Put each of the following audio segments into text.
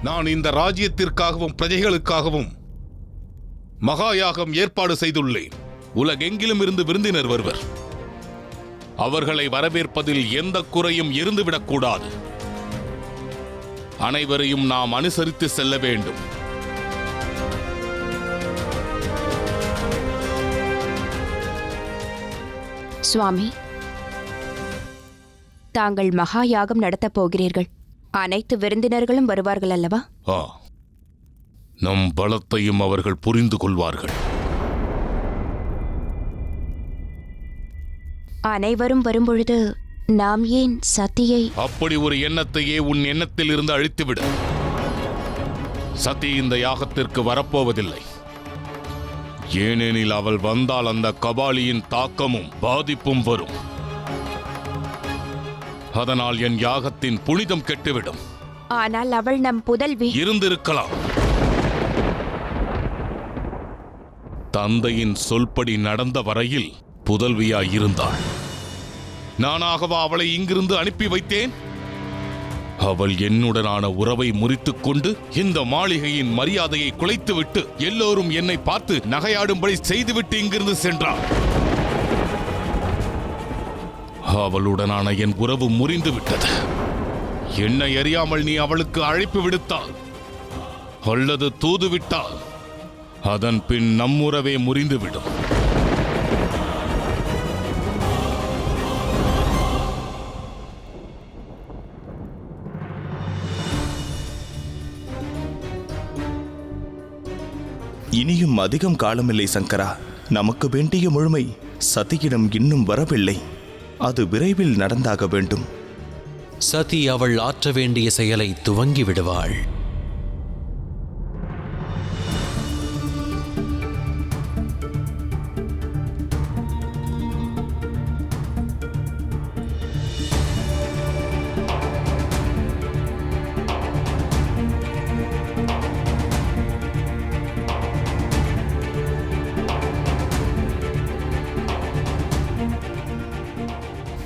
நான் இந்த ராஜ்யத்திற்காகவும் பிரஜைகளுக்காகவும் மகாயாகம் ஏற்பாடு செய்துள்ளேன். உலகெங்கிலும் இருந்து விருந்தினர் வருவர். அவர்களை வரவேற்பதில் எந்த குறையும் இருந்துவிடக்கூடாது. அனைவரையும் நாம் அனுசரித்து செல்ல வேண்டும். சுவாமி, தாங்கள் மகா யாகம் நடத்தப் போகிறீர்கள். அனைத்து விருந்தினர்களும் வருவார்கள் அல்லவா? நம் பலத்தையும் அவர்கள் புரிந்து கொள்வார்கள். அனைவரும் வரும்பொழுது நாம் ஏன் சதியை? அப்படி ஒரு எண்ணத்தையே உன் எண்ணத்தில் இருந்து அழித்துவிடு. சதி இந்த யாகத்திற்கு வரப்போவதில்லை. ஏனெனில் அவள் வந்தால் அந்த கபாலியின் தாக்கமும் பாதிப்பும் வரும். அதனால் என் யாகத்தின் புனிதம் கெட்டுவிடும். ஆனால் அவள் நம் புதல்வி. இருந்திருக்கலாம். தந்தையின் சொல்படி நடந்த வரையில் புதல்வியாய் இருந்தாள். நானாகவா அவளை இங்கிருந்து அனுப்பி வைத்தேன்? அவள் என்னுடனான உறவை முறித்துக் கொண்டு இந்த மாளிகையின் மரியாதையை குலைத்துவிட்டு எல்லோரும் என்னை பார்த்து நகையாடும்படி செய்துவிட்டு இங்கிருந்து சென்றாள். அவளுடனான என் உறவு முறிந்து விட்டது. என்னை அறியாமல் நீ அவளுக்கு அழைப்பு விடுத்தால் அல்லது தூதுவிட்டால் அதன் பின் நம் உறவே முறிந்துவிடும். இனியும் அதிகம் காலமில்லை சங்கரா. நமக்கு வேண்டிய முழுமை சதியிடம் இன்னும் வரவில்லை. அது விரைவில் நடந்தாக வேண்டும். சதி அவள் ஆற்ற வேண்டிய செயலை துவங்கி விடுவாள்.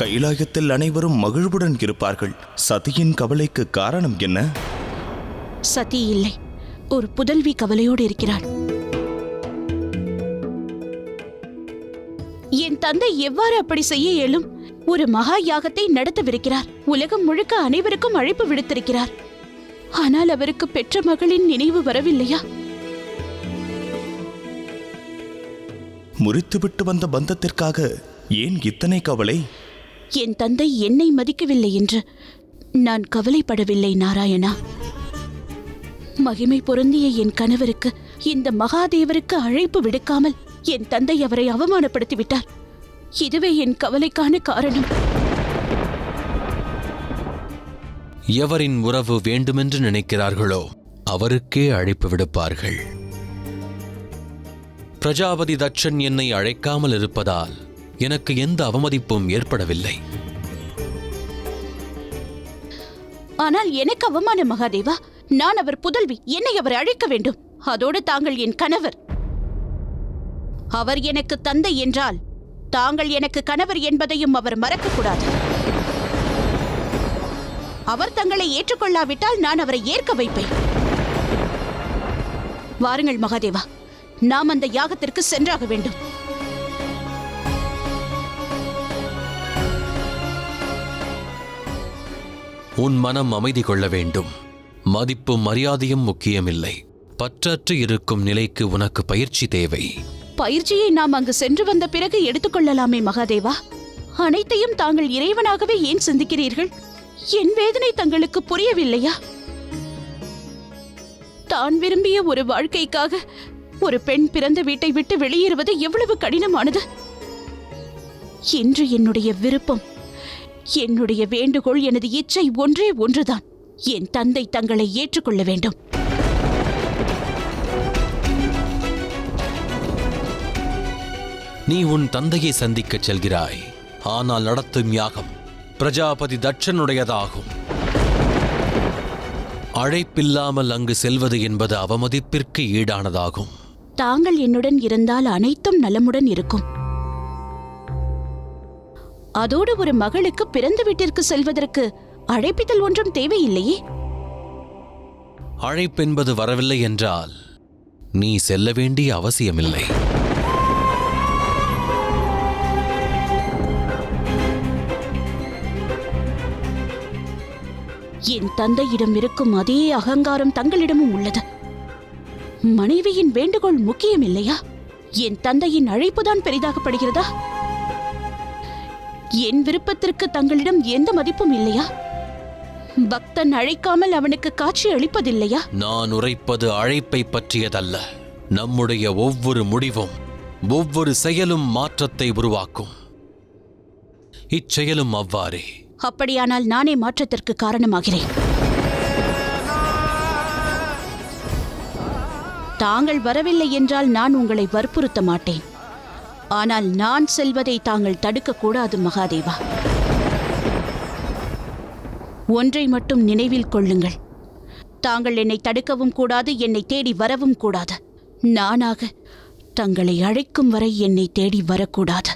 கைலாயத்தில் அனைவரும் மகிழ்வுடன் இருப்பார்கள். சதியின் கவலைக்கு காரணம் என்ன? சதி இல்லை, ஒரு புதல்வி கவலையோடு இருக்கிறாள். என் தந்தை எவ்வாறு அப்படி செய்ய இயலும்? ஒரு மகா யாகத்தை நடத்தவிருக்கிறார். உலகம் முழுக்க அனைவருக்கும் அழைப்பு விடுத்திருக்கிறார். ஆனால் அவருக்கு பெற்ற மகளின் நினைவு வரவில்லையா? முறித்துவிட்டு வந்த பந்தத்திற்காக ஏன் இத்தனை கவலை? என் தந்தை என்னை மதிக்கவில்லை என்று நான் கவலைப்படவில்லை நாராயணா. மகிமை பொருந்திய என் கணவருக்கு, இந்த மகாதேவருக்கு அழைப்பு விடுக்காமல் என் தந்தை அவரை அவமானப்படுத்திவிட்டார். இதுவே என் கவலைக்கான காரணம். எவரின் உறவு வேண்டுமென்று நினைக்கிறார்களோ அவருக்கே அழைப்பு விடுப்பார்கள். பிரஜாபதி தட்சன் என்னை அழைக்காமல் இருப்பதால் எனக்கு எந்த அவமதிப்பும் ஏற்படவில்லை. ஆனால் எனக்கு அவமானம் மகாதேவா. நான் அவர் புதல்வி. என்னை அவர் அழைக்க வேண்டும். அதோடு தாங்கள் என் கணவர். அவர் எனக்கு தந்தை என்றால் தாங்கள் எனக்கு கணவர் என்பதையும் அவர் மறக்கக்கூடாது. அவர் தங்களை ஏற்றுக்கொள்ளாவிட்டால் நான் அவரை ஏற்க வைப்பேன். வாருங்கள் மகாதேவா, நாம் அந்த யாகத்திற்கு சென்றாக வேண்டும். உன் மனம் அமைதி கொள்ள வேண்டும். மதிப்பும் மரியாதையும் முக்கியமில்லை. பற்றற்று இருக்கும் நிலைக்கு உனக்கு பயிற்சி தேவை. பயிற்சியை நாம் அங்கு சென்று வந்த பிறகு எடுத்துக்கொள்ளலாமே மகாதேவா. அனைத்தையும் தாங்கள் இறைவனாகவே ஏன் சிந்திக்கிறீர்கள்? என் வேதனை தங்களுக்கு புரியவில்லையா? தான் விரும்பிய ஒரு வாழ்க்கைக்காக ஒரு பெண் பிறந்த வீட்டை விட்டு வெளியேறுவது எவ்வளவு கடினமானது. இன்று என்னுடைய விருப்பம், என்னுடைய வேண்டுகோள், எனது இச்சை ஒன்றே ஒன்றுதான். என் தந்தை தங்களை ஏற்றுக்கொள்ள வேண்டும். நீ உன் தந்தையை சந்திக்கச் செல்கிறாய். ஆனால் நடத்தும் யாகம் பிரஜாபதி தட்சனுடையதாகும். அழைப்பில்லாமல் அங்கு செல்வது என்பது அவமதிப்பிற்கு ஈடானதாகும். தாங்கள் என்னுடன் இருந்தால் அனைத்தும் நலமுடன் இருக்கும். அதோடு ஒரு மகளுக்கு பிறந்த வீட்டிற்கு செல்வதற்கு அழைப்பிதழ் ஒன்றும் தேவையில்லையே. அழைப்பென்பது வரவில்லை என்றால் நீ செல்ல வேண்டிய அவசியமில்லை. என் தந்தையிடம் இருக்கும் அதே அகங்காரம் தங்களிடமும் உள்ளது. மனைவியின் வேண்டுகோள் முக்கியம் இல்லையா? என் தந்தையின் அழைப்புதான் பெரிதாகப்படுகிறதா? என் விருப்பத்திற்கு தங்களிடம் எந்த மதிப்பும் இல்லையா? பக்தன் அழைக்காமல் அவனுக்கு காட்சி அளிப்பதில்லையா? நான் உரைப்பது அழைப்பை பற்றியதல்ல. நம்முடைய ஒவ்வொரு முடிவும் ஒவ்வொரு செயலும் மாற்றத்தை உருவாக்கும். இச்செயலும் அவ்வாறே. அப்படியானால் நானே மாற்றத்திற்கு காரணமாகிறேன். தாங்கள் வரவில்லை என்றால் நான் உங்களை வற்புறுத்த மாட்டேன். ஆனால் நான் செல்வதை தாங்கள் தடுக்கக்கூடாது மகாதேவா. ஒன்றை மட்டும் நினைவில் கொள்ளுங்கள். தாங்கள் என்னை தடுக்கவும் கூடாது, என்னை தேடி வரவும் கூடாது. நானாக தங்களை அழைக்கும் வரை என்னை தேடி வரக்கூடாது.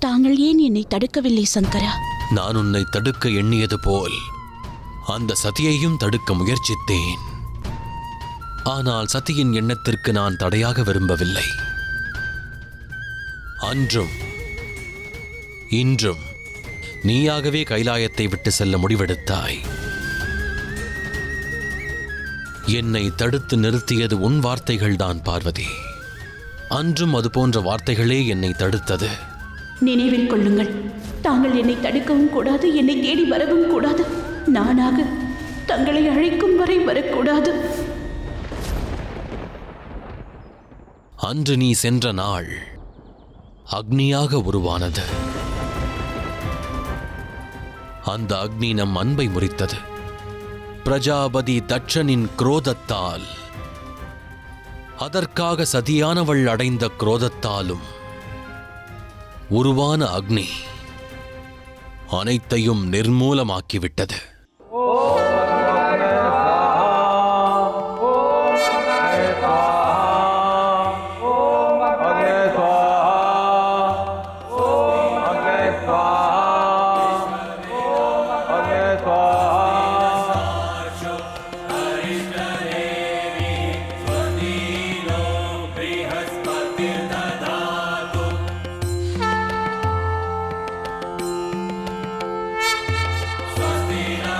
தாங்கள் ஏன் என்னை தடுக்கவில்லை சங்கரா? நான் உன்னை தடுக்க எண்ணியது போல் அந்த சதியையும் தடுக்க முயற்சித்தேன். ஆனால் சதியின் எண்ணத்திற்கு நான் தடையாக விரும்பவில்லை. அன்றும் இன்றும் நீயாகவே கைலாயத்தை விட்டு செல்ல முடிவெடுத்தாய். என்னை தடுத்து நிறுத்தியது உன் வார்த்தைகள்தான் பார்வதி. அன்றும் அதுபோன்ற வார்த்தைகளே என்னை தடுத்தது. நினைவில் கொள்ளுங்கள், தாங்கள் என்னை தடுக்கவும் கூடாது, என்னை தேடி வரவும் கூடாது. நானாக தங்களை அழைக்கும் வரை வரக்கூடாது. அன்று நீ சென்ற நாள் அக்னியாக உருவானது. அந்த அக்னி நம் அன்பை முறித்தது. பிரஜாபதி தட்சனின் குரோதத்தால், அதற்காக சதியானவள் அடைந்த குரோதத்தாலும் உருவான அக்னி அனைத்தையும் நிர்மூலமாக்கிவிட்டது. Swastina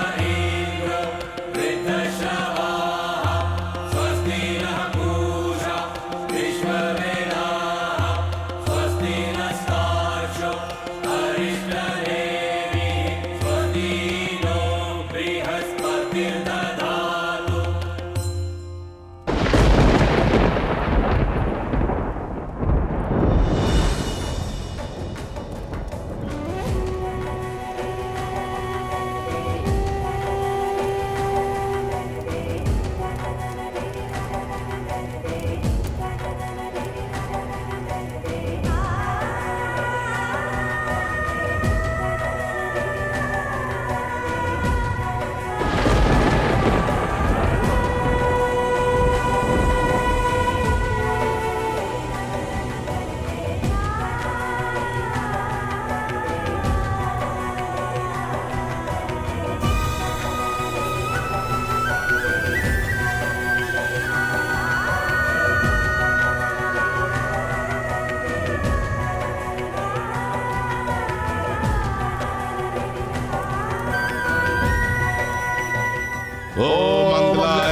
ஓம் மங்களாய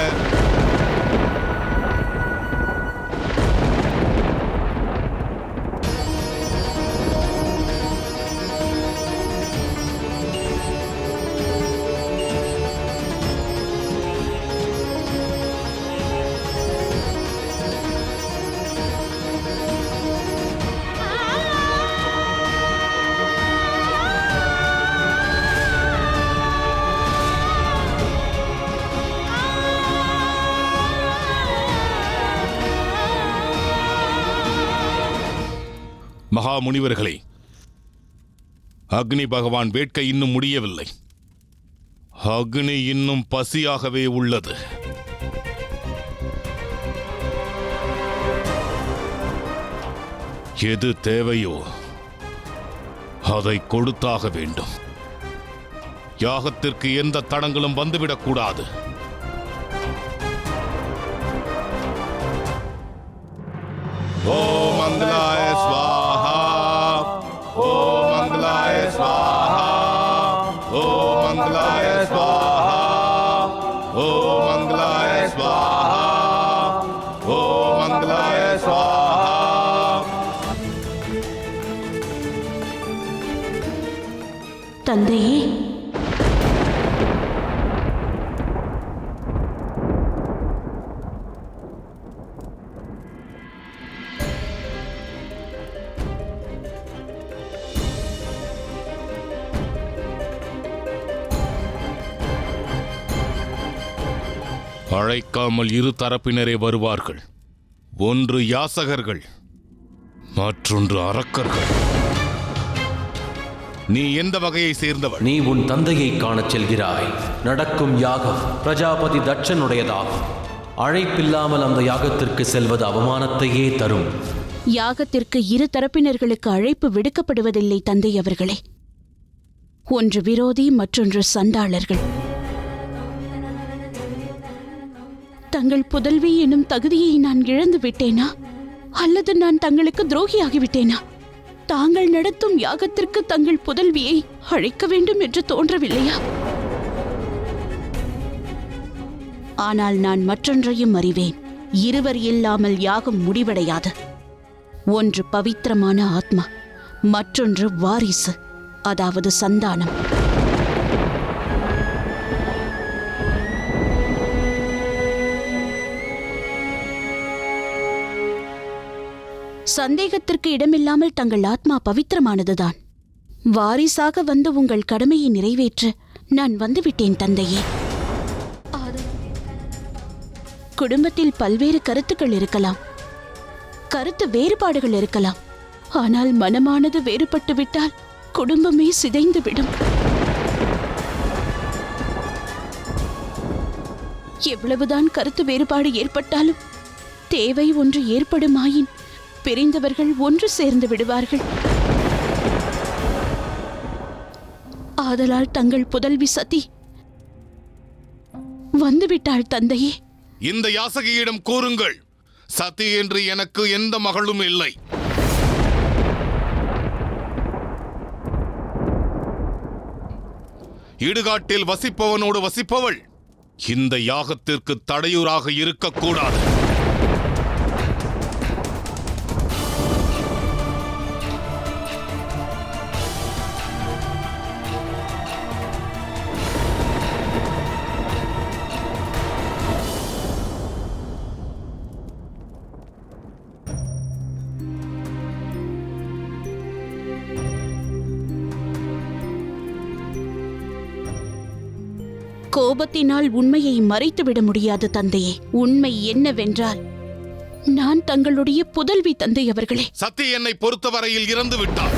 மகா முனிவர்களே, அக்னி பகவான் வேட்கை இன்னும் முடியவில்லை. அக்னி இன்னும் பசியாகவே உள்ளது. எது தேவையோ அதை கொடுத்தாக வேண்டும். யாகத்திற்கு எந்த தடங்களும் வந்துவிடக்கூடாது. ஓம் மங்களாய ஸ்வாஹா, ஓம் மங்களாய ஸ்வாஹா, ஓம் மங்களாய ஸ்வாஹா, ஓம் மங்களாய ஸ்வாஹா, ஓம் மங்களாய ஸ்வாஹா. தந்தையே, அழைக்காமல் இரு தரப்பினரே வருவார்கள். ஒன்று யாசகர்கள், மற்றொன்று அரக்கர்கள். நீ எந்த வகையை சேர்ந்தவள்? நீ உன் தந்தையை காணச் செல்கிறாய். நடக்கும் யாகம் பிரஜாபதி தட்சனுடையதாகும். அழைப்பில்லாமல் அந்த யாகத்திற்கு செல்வது அவமானத்தையே தரும். யாகத்திற்கு இரு தரப்பினர்களுக்கு அழைப்பு விடுக்கப்படுவதில்லை தந்தை அவர்களே. ஒன்று விரோதி, மற்றொன்று சண்டாளர்கள். தங்கள் புதல்வி எனும் தகுதியை நான் இழந்து விட்டேனா, அல்லது நான் தங்களுக்கு துரோகியாகிவிட்டேனா? தாங்கள் நடத்தும் யாகத்திற்கு தங்கள் புதல்வியை அழைக்க வேண்டும் என்று தோன்றவில்லையா? ஆனால் நான் மற்றொன்றையும் அறிவேன். இருவர் இல்லாமல் யாகம் முடிவடையாது. ஒன்று பவித்திரமான ஆத்மா, மற்றொன்று வாரிசு, அதாவது சந்தானம். சந்தேகத்திற்கு இடமில்லாமல் தங்கள் ஆத்மா பவித்திரமானதுதான். வாரிசாக வந்து உங்கள் கடமையை நிறைவேற்ற நான் வந்துவிட்டேன் தந்தையே. குடும்பத்தில் பல்வேறு கருத்துக்கள் இருக்கலாம், கருத்து வேறுபாடுகள் இருக்கலாம். ஆனால் மனமானது வேறுபட்டு விட்டால் குடும்பமே சிதைந்துவிடும். எவ்வளவுதான் கருத்து வேறுபாடு ஏற்பட்டாலும் தேவை ஒன்று ஏற்படுமாயின் பிரிந்தவர்கள் ஒன்று சேர்ந்து விடுவார்கள். ஆதலால் தங்கள் புதல்வி சதி வந்துவிட்டாள் தந்தையே. இந்த யாசகியிடம் கூறுங்கள், சதி என்று எனக்கு எந்த மகளும் இல்லை. இடுகாட்டில் வசிப்பவனோடு வசிப்பவள் இந்த யாகத்திற்கு தடையூறாக இருக்கக்கூடாது. கோபத்தினால் உண்மையை மறைத்துவிட முடியாது தந்தையே. உண்மை என்னவென்றால் நான் தங்களுடைய புதல்வி தந்தை அவர்களே. சத்தி என்னை பொறுத்தவரையில் இறந்து விட்டார்.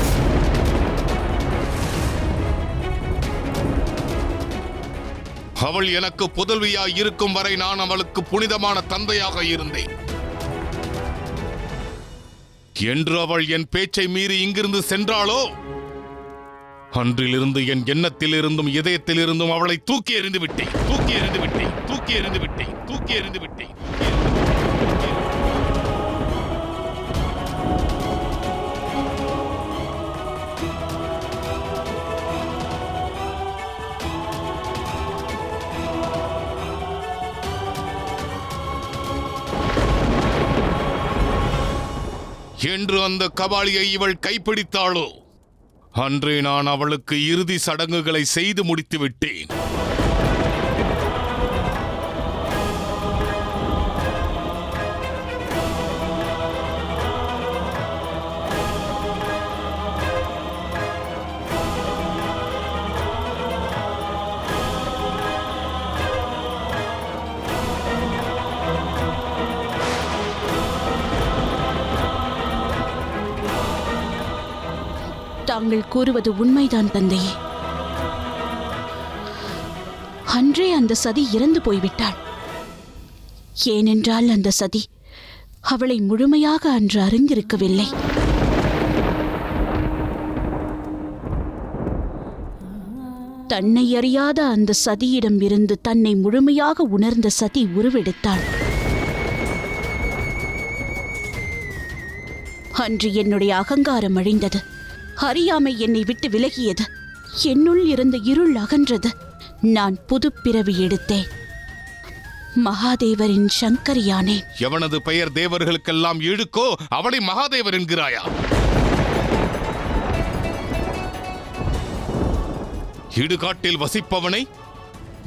அவள் எனக்கு புதல்வியாய் இருக்கும் வரை நான் அவளுக்கு புனிதமான தந்தையாக இருந்தேன். என்று அவள் என் பேச்சை மீறி இங்கிருந்து சென்றாளோ, அன்றிலிருந்து என் எண்ணத்திலிருந்தும் இதயத்திலிருந்தும் அவளை தூக்கி எறிந்து விட்டேன். தூக்கி எறிந்து விட்டேன். தூக்கி எறிந்து விட்டேன். தூக்கி எறிந்து விட்டேன். என்று அந்த கபாலியை இவள் கைப்பிடித்தாளோ அன்றே நான் அவளுக்கு இறுதி சடங்குகளை செய்து முடித்து விட்டேன். தாங்கள் கூறுவது உண்மைதான் தந்தையே. அன்றே அந்த சதி இறந்து போய்விட்டாள். ஏனென்றால் அந்த சதி அவளை முழுமையாக அன்று அறிந்திருக்கவில்லை. தன்னை அறியாத அந்த சதியிடம் இருந்து தன்னை முழுமையாக உணர்ந்த சதி உருவெடுத்தாள். அன்று என்னுடைய அகங்காரம் அழிந்தது. அறியாமை என்னை விட்டு விலகியது. என்னுள் இருந்த இருள் அகன்றது. நான் புதுப்பிறவி எடுத்தேன். மகாதேவரின் சங்கரியானேன். எவனது பெயர் தேவர்களுக்கெல்லாம் இழுக்கோ அவனை மகாதேவர் என்கிறாயா? இடுகாட்டில் வசிப்பவனை,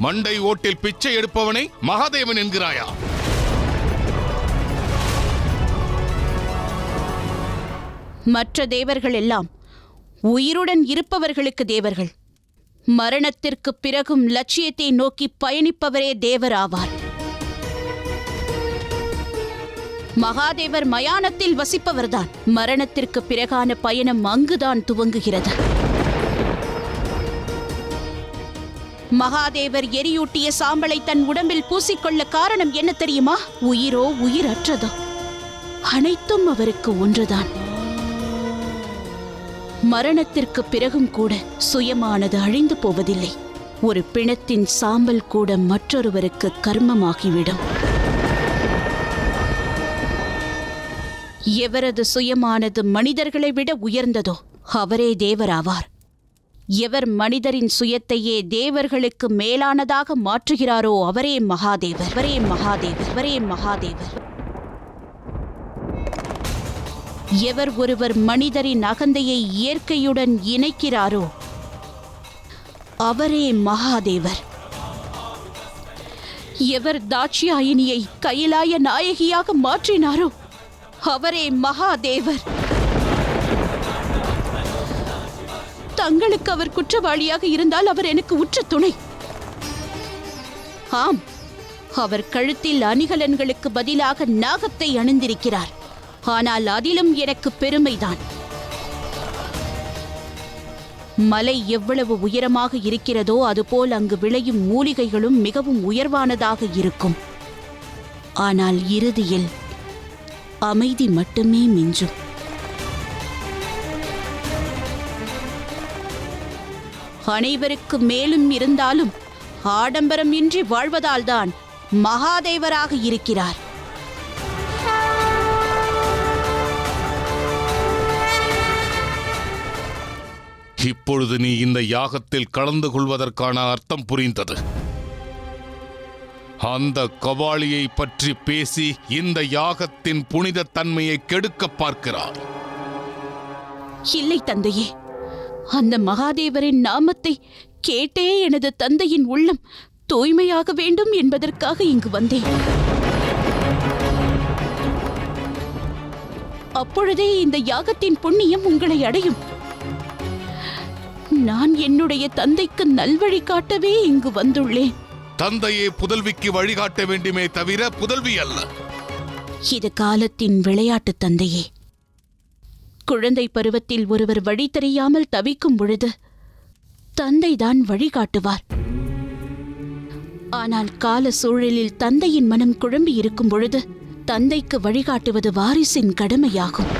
மண்டை ஓட்டில் பிச்சை எடுப்பவனை மகாதேவன் என்கிறாயா? மற்ற தேவர்கள் எல்லாம் உயிருடன் இருப்பவர்களுக்கு தேவர்கள். மரணத்திற்கு பிறகும் லட்சியத்தை நோக்கி பயணிப்பவரே தேவர் ஆவார். மகாதேவர் மயானத்தில் வசிப்பவர்தான். மரணத்திற்கு பிறகான பயணம் அங்குதான் துவங்குகிறது. மகாதேவர் எரியூட்டிய சாம்பலை தன் உடம்பில் பூசிக்கொள்ள காரணம் என்ன தெரியுமா? உயிரோ உயிரற்றதோ அனைத்தும் அவருக்கு ஒன்றுதான். மரணத்திற்கு பிறகும் கூட சுயமானது அழிந்து போவதில்லை. ஒரு பிணத்தின் சாம்பல் கூட மற்றொருவருக்கு கர்மமாகிவிடும். எவரது சுயமானது மனிதர்களை விட உயர்ந்ததோ அவரே தேவராவார். எவர் மனிதரின் சுயத்தையே தேவர்களுக்கு மேலானதாக மாற்றுகிறாரோ அவரே மகாதேவர். அவரே மகாதேவர். அவரே மகாதேவர். எவர் ஒருவர் மனிதரின் அகந்தையை இயற்கையுடன் இணைக்கிறாரோ அவரே மகாதேவர். எவர் தாட்சியாயினியை கைலாய நாயகியாக மாற்றினாரோ அவரே மகாதேவர். தங்களுக்கு அவர் குற்றவாளியாக இருந்தால் அவர் எனக்கு உற்ற துணை. ஆம், அவர் கழுத்தில் அணிகலன்களுக்கு பதிலாக நாகத்தை அணிந்திருக்கிறார். ஆனால் அதிலும் எனக்கு பெருமைதான். மலை எவ்வளவு உயரமாக இருக்கிறதோ அதுபோல் அங்கு விளையும் மூலிகைகளும் மிகவும் உயர்வானதாக இருக்கும். ஆனால் இறுதியில் அமைதி மட்டுமே மிஞ்சும். அனைவருக்கு மேலும் இருந்தாலும் ஆடம்பரம் இன்றி வாழ்வதால்தான் மகாதேவராக இருக்கிறார். இப்பொழுது நீ இந்த யாகத்தில் கலந்து கொள்வதற்கான அர்த்தம் புரிந்தது. அந்த கபாலியை பற்றி பேசி இந்த யாகத்தின் புனித தன்மையை கெடுக்க பார்க்கிறார். இல்லை தந்தையே, அந்த மகாதேவரின் நாமத்தை கேட்டே எனது தந்தையின் உள்ளம் தூய்மையாக வேண்டும் என்பதற்காக இங்கு வந்தேன். அப்பொழுதே இந்த யாகத்தின் புண்ணியம் உங்களை அடையும். நான் என்னுடைய தந்தைக்கு நல்வழி காட்டவே இங்கு வந்துள்ளேன். தந்தையே புதல்விக்கு வழிகாட்ட வேண்டுமே தவிர புதல்வி அல்ல. இது காலத்தின் விளையாட்டு தந்தையே. குழந்தை பருவத்தில் ஒருவர் வழி தெரியாமல் தவிக்கும் பொழுது தந்தைதான் வழிகாட்டுவார். ஆனால் கால சூழலில் தந்தையின் மனம் குழம்பி இருக்கும் பொழுது தந்தைக்கு வழிகாட்டுவது வாரிசின் கடமையாகும்.